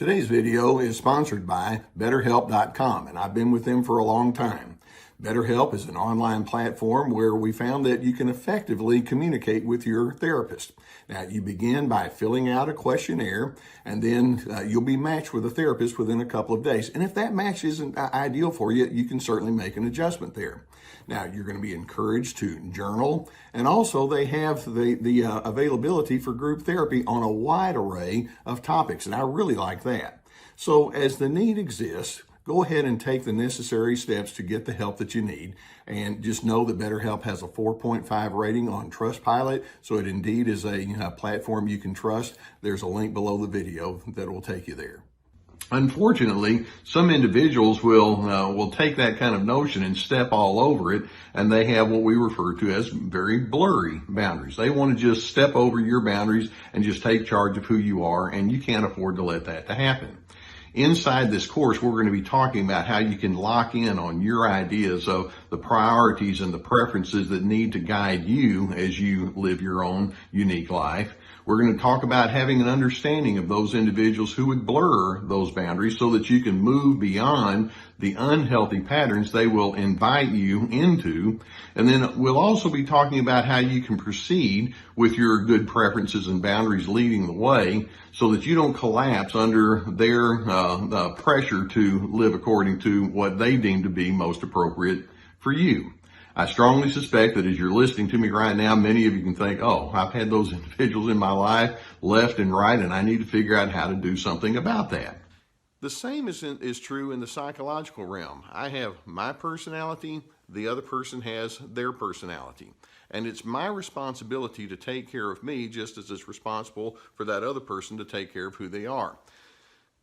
Today's video is sponsored by BetterHelp.com, and I've been with them for a long time. BetterHelp is an online platform where we found that you can effectively communicate with your therapist. Now, you begin by filling out a questionnaire, and then you'll be matched with a therapist within a couple of days. And if that match isn't ideal for you, you can certainly make an adjustment there. Now, you're going to be encouraged to journal, and also they have the availability for group therapy on a wide array of topics, and I really like that. So as the need exists, go ahead and take the necessary steps to get the help that you need. And just know that BetterHelp has a 4.5 rating on Trustpilot, so it indeed is a platform you can trust. There's a link below the video that will take you there. Unfortunately, some individuals will take that kind of notion and step all over it, and they have what we refer to as very blurry boundaries. They want to just step over your boundaries and just take charge of who you are, and you can't afford to let that to happen. Inside this course, we're going to be talking about how you can lock in on your ideas of the priorities and the preferences that need to guide you as you live your own unique life. We're going to talk about having an understanding of those individuals who would blur those boundaries so that you can move beyond the unhealthy patterns they will invite you into. And then we'll also be talking about how you can proceed with your good preferences and boundaries leading the way so that you don't collapse under their pressure to live according to what they deem to be most appropriate for you. I strongly suspect that as you're listening to me right now, many of you can think, oh, I've had those individuals in my life left and right, and I need to figure out how to do something about that. The same is true in the psychological realm. I have my personality, the other person has their personality. And it's my responsibility to take care of me just as it's responsible for that other person to take care of who they are.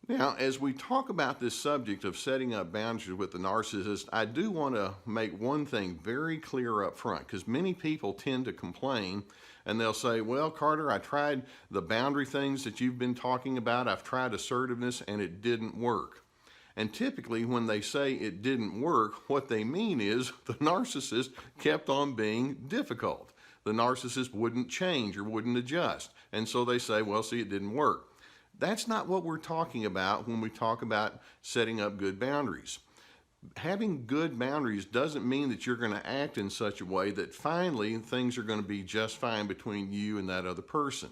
Now, as we talk about this subject of setting up boundaries with the narcissist, I do want to make one thing very clear up front, because many people tend to complain and they'll say, well, Carter, I tried the boundary things that you've been talking about. I've tried assertiveness and it didn't work. And typically when they say it didn't work, what they mean is the narcissist kept on being difficult. The narcissist wouldn't change or wouldn't adjust. And so they say, well, see, it didn't work. That's not what we're talking about when we talk about setting up good boundaries. Having good boundaries doesn't mean that you're going to act in such a way that finally things are going to be just fine between you and that other person.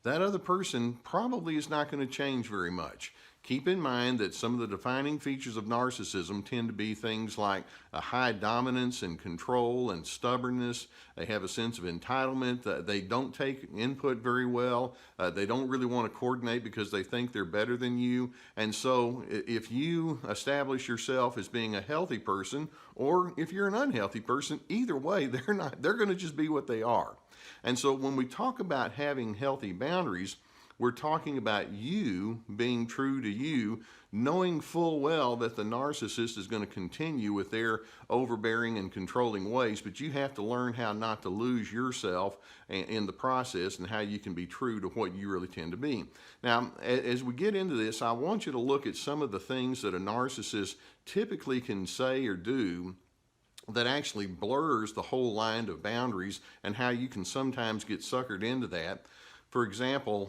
That other person probably is not going to change very much. Keep in mind that some of the defining features of narcissism tend to be things like a high dominance and control and stubbornness. They have a sense of entitlement. They don't take input very well. They don't really want to coordinate because they think they're better than you. And so if you establish yourself as being a healthy person, or if you're an unhealthy person, either way, they're going to just be what they are. And so when we talk about having healthy boundaries, we're talking about you being true to you, knowing full well that the narcissist is going to continue with their overbearing and controlling ways, but you have to learn how not to lose yourself in the process and how you can be true to what you really tend to be. Now, as we get into this, I want you to look at some of the things that a narcissist typically can say or do that actually blurs the whole line of boundaries and how you can sometimes get suckered into that. For example,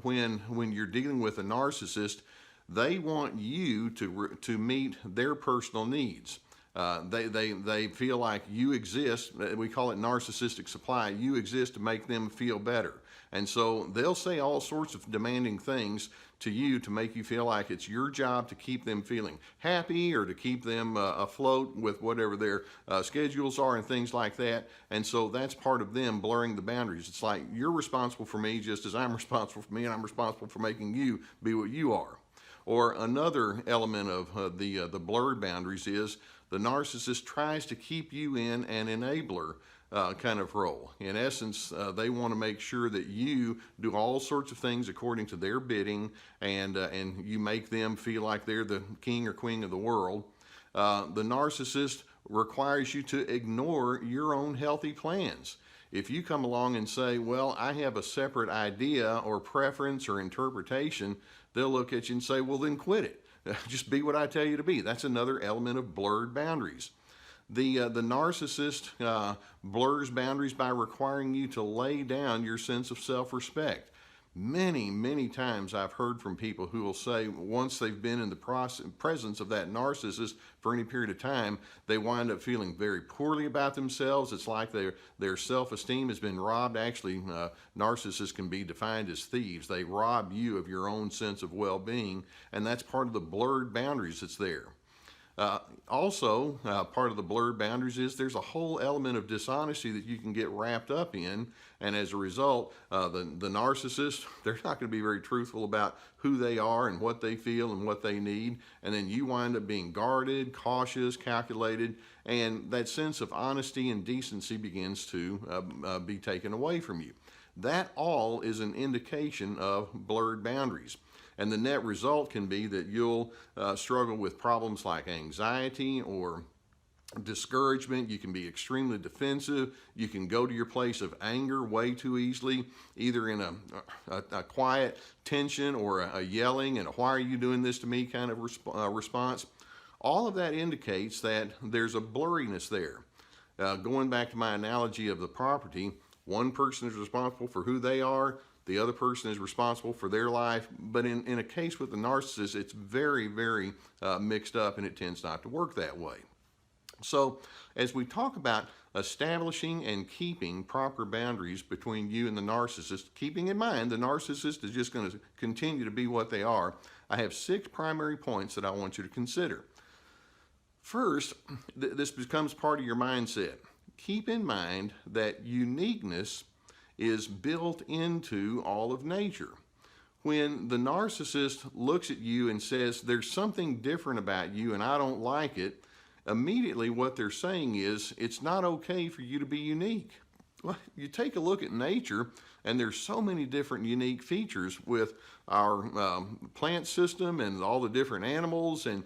when you're dealing with a narcissist, they want you to meet their personal needs. They feel like you exist. We call it narcissistic supply. You exist to make them feel better. And so they'll say all sorts of demanding things to you to make you feel like it's your job to keep them feeling happy or to keep them afloat with whatever their schedules are and things like that. And so that's part of them blurring the boundaries. It's like you're responsible for me just as I'm responsible for me, and I'm responsible for making you be what you are. Or another element of the blurred boundaries is the narcissist tries to keep you in an enabler kind of role. In essence, they want to make sure that you do all sorts of things according to their bidding, and you make them feel like they're the king or queen of the world. The narcissist requires you to ignore your own healthy plans. If you come along and say, well, I have a separate idea or preference or interpretation, they'll look at you and say, well, then quit it. Just be what I tell you to be. That's another element of blurred boundaries. The narcissist blurs boundaries by requiring you to lay down your sense of self-respect. Many times I've heard from people who will say once they've been in the presence of that narcissist for any period of time, they wind up feeling very poorly about themselves. It's like their self-esteem has been robbed. Actually, narcissists can be defined as thieves. They rob you of your own sense of well-being, and that's part of the blurred boundaries that's there. Also, part of the blurred boundaries is there's a whole element of dishonesty that you can get wrapped up in, and as a result, the narcissist, they're not going to be very truthful about who they are and what they feel and what they need, and then you wind up being guarded, cautious, calculated, and that sense of honesty and decency begins to be taken away from you. That all is an indication of blurred boundaries. And the net result can be that you'll struggle with problems like anxiety or discouragement. You can be extremely defensive. You can go to your place of anger way too easily, either in a quiet tension or a yelling and a "why are you doing this to me" kind of response. All of that indicates that there's a blurriness there. Going back to my analogy of the property, one person is responsible for who they are, the other person is responsible for their life, but in a case with the narcissist, it's very mixed up, and it tends not to work that way. So as we talk about establishing and keeping proper boundaries between you and the narcissist, keeping in mind the narcissist is just going to continue to be what they are, I have 6 primary points that I want you to consider. First, this becomes part of your mindset. Keep in mind that uniqueness is built into all of nature. When the narcissist looks at you and says, "There's something different about you and I don't like it," immediately what they're saying is, it's not okay for you to be unique. Well, you take a look at nature, and there's so many different unique features with our plant system and all the different animals and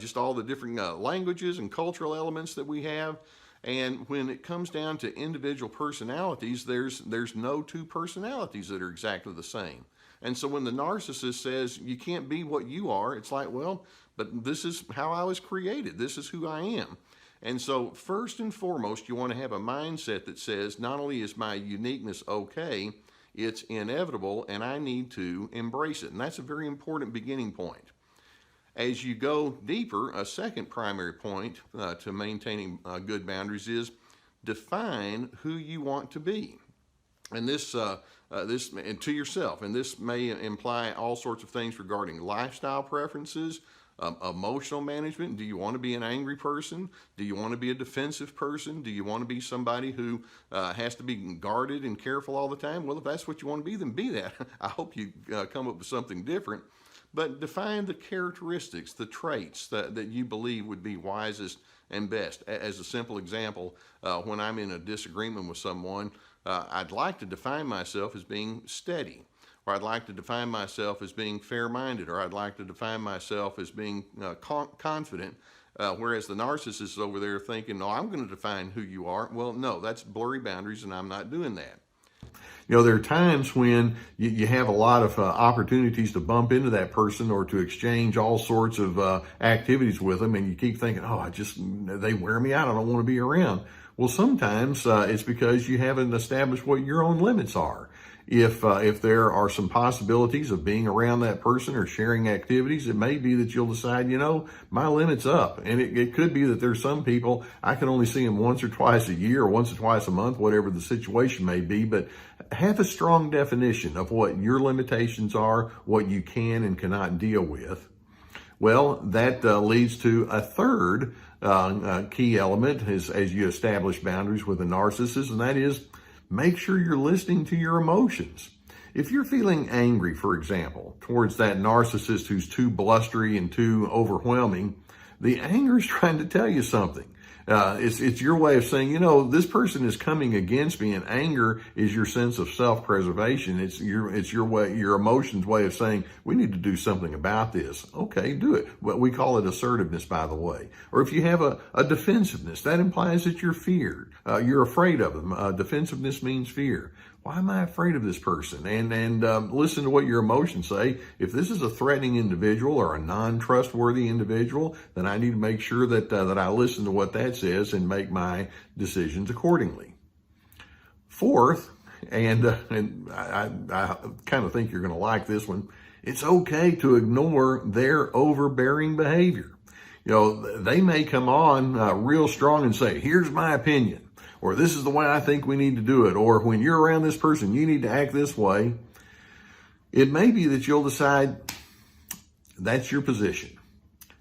just all the different languages and cultural elements that we have. And when it comes down to individual personalities, there's no two personalities that are exactly the same. And so when the narcissist says you can't be what you are, it's like, well, but this is how I was created. This is who I am. And so first and foremost, you want to have a mindset that says not only is my uniqueness okay, it's inevitable, and I need to embrace it. And that's a very important beginning point. As you go deeper, a second primary point to maintaining good boundaries is define who you want to be. And this and to yourself, and this may imply all sorts of things regarding lifestyle preferences, emotional management. Do you want to be an angry person? Do you want to be a defensive person? Do you want to be somebody who has to be guarded and careful all the time? Well, if that's what you want to be, then be that. I hope you come up with something different. But define the characteristics, the traits that you believe would be wisest and best. As a simple example, when I'm in a disagreement with someone, I'd like to define myself as being steady, or I'd like to define myself as being fair-minded, or I'd like to define myself as being confident, whereas the narcissist is over there thinking, no, I'm going to define who you are. Well, no, that's blurry boundaries, and I'm not doing that. You know, there are times when you have a lot of opportunities to bump into that person or to exchange all sorts of activities with them, and you keep thinking, oh, they wear me out, I don't want to be around. Well, sometimes it's because you haven't established what your own limits are. If there are some possibilities of being around that person or sharing activities, it may be that you'll decide, you know, my limit's up. And it could be that there's some people, I can only see them once or twice a year or once or twice a month, whatever the situation may be, but have a strong definition of what your limitations are, what you can and cannot deal with. Well, that leads to a third key element as you establish boundaries with a narcissist, and that is make sure you're listening to your emotions. If you're feeling angry, for example, towards that narcissist who's too blustery and too overwhelming, the anger is trying to tell you something. It's your way of saying, you know, this person is coming against me, and anger is your sense of self-preservation. It's your way, your emotions' way of saying, we need to do something about this. Okay, do it. Well, we call it assertiveness, by the way. Or if you have a defensiveness, that implies that you're feared. You're afraid of them. Defensiveness means fear. Why am I afraid of this person? And listen to what your emotions say. If this is a threatening individual or a non-trustworthy individual, then I need to make sure that I listen to what that says and make my decisions accordingly. Fourth, And I kind of think you're going to like this one. It's okay to ignore their overbearing behavior. You know, they may come on real strong and say, here's my opinion, or this is the way I think we need to do it, or when you're around this person, you need to act this way. It may be that you'll decide that's your position.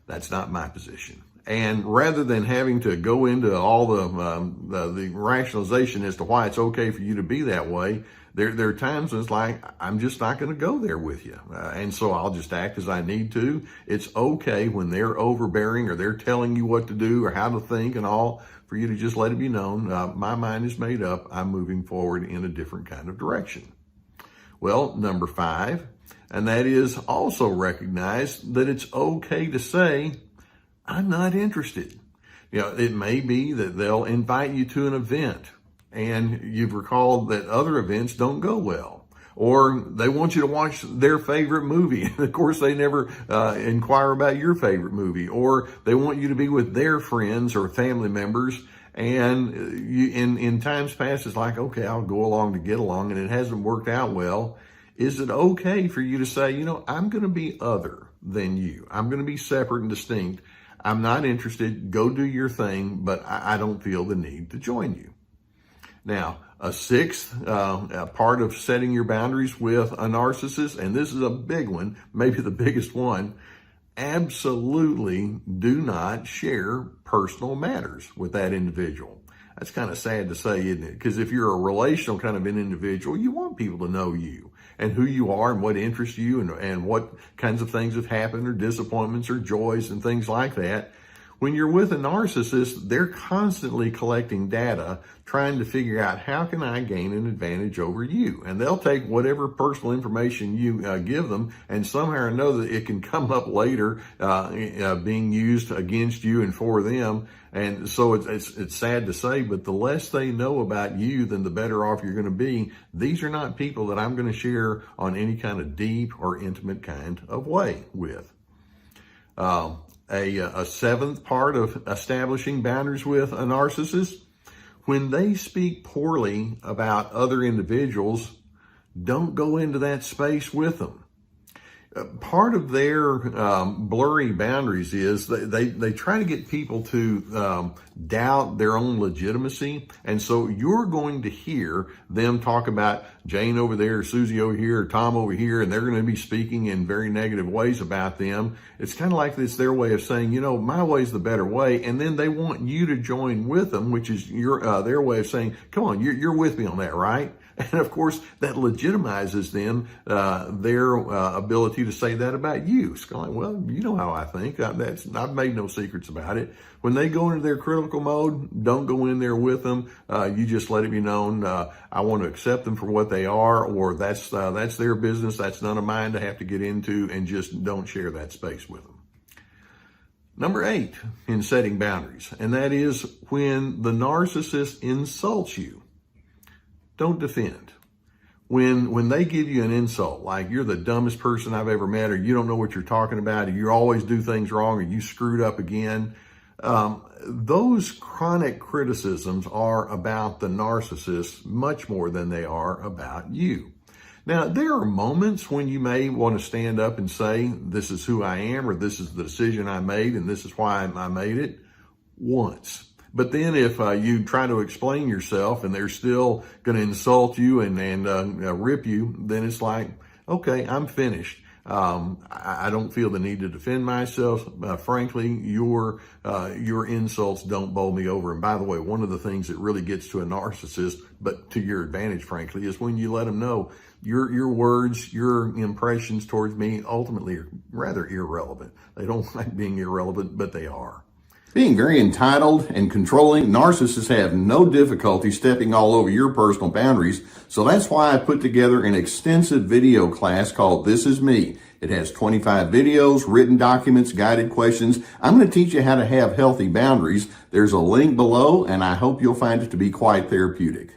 That's not my position. And rather than having to go into all the rationalization as to why it's okay for you to be that way, there are times when it's like, I'm just not going to go there with you. And so I'll just act as I need to. It's okay when they're overbearing or they're telling you what to do or how to think and all, for you to just let it be known, my mind is made up. I'm moving forward in a different kind of direction. Well, number 5, and that is also recognize that it's okay to say, I'm not interested. You know, it may be that they'll invite you to an event and you've recalled that other events don't go well, or they want you to watch their favorite movie. And of course, they never inquire about your favorite movie, or they want you to be with their friends or family members. And you, in times past, it's like, okay, I'll go along to get along, and it hasn't worked out well. Is it okay for you to say, you know, I'm going to be other than you. I'm going to be separate and distinct. I'm not interested. Go do your thing, but I don't feel the need to join you. Now, a 6th part of setting your boundaries with a narcissist, and this is a big one, maybe the biggest one, absolutely do not share personal matters with that individual. That's kind of sad to say, isn't it? Because if you're a relational kind of an individual, you want people to know you and who you are and what interests you and what kinds of things have happened or disappointments or joys and things like that. When you're with a narcissist, they're constantly collecting data, trying to figure out how can I gain an advantage over you? And they'll take whatever personal information you give them, and somehow or another it can come up later being used against you and for them. And so it's sad to say, but the less they know about you, then the better off you're going to be. These are not people that I'm going to share on any kind of deep or intimate kind of way with. A 7th part of establishing boundaries with a narcissist, when they speak poorly about other individuals, don't go into that space with them. Part of their blurry boundaries is they try to get people to doubt their own legitimacy. And so you're going to hear them talk about Jane over there, Susie over here, or Tom over here, and they're going to be speaking in very negative ways about them. It's kind of like it's their way of saying, you know, my way's the better way. And then they want you to join with them, which is their way of saying, come on, you're with me on that, right? And of course, that legitimizes them, their ability to say that about you. It's kind of like, well, you know how I think. I've made no secrets about it. When they go into their critical mode, don't go in there with them. You just let it be known, I want to accept them for what they are, or that's their business. That's none of mine to have to get into, and just don't share that space with them. Number 8 in setting boundaries, and that is when the narcissist insults you, don't defend. When they give you an insult, like you're the dumbest person I've ever met, or you don't know what you're talking about, or you always do things wrong, or you screwed up again, those chronic criticisms are about the narcissist much more than they are about you. Now, there are moments when you may want to stand up and say, this is who I am, or this is the decision I made, and this is why I made it, once. But then if you try to explain yourself and they're still going to insult you and rip you, then it's like, okay, I'm finished. I don't feel the need to defend myself. Frankly, your insults don't bowl me over. And by the way, one of the things that really gets to a narcissist, but to your advantage, frankly, is when you let them know your words, your impressions towards me ultimately are rather irrelevant. They don't like being irrelevant, but they are. Being very entitled and controlling, narcissists have no difficulty stepping all over your personal boundaries. So that's why I put together an extensive video class called This Is Me. It has 25 videos, written documents, guided questions. I'm going to teach you how to have healthy boundaries. There's a link below, and I hope you'll find it to be quite therapeutic.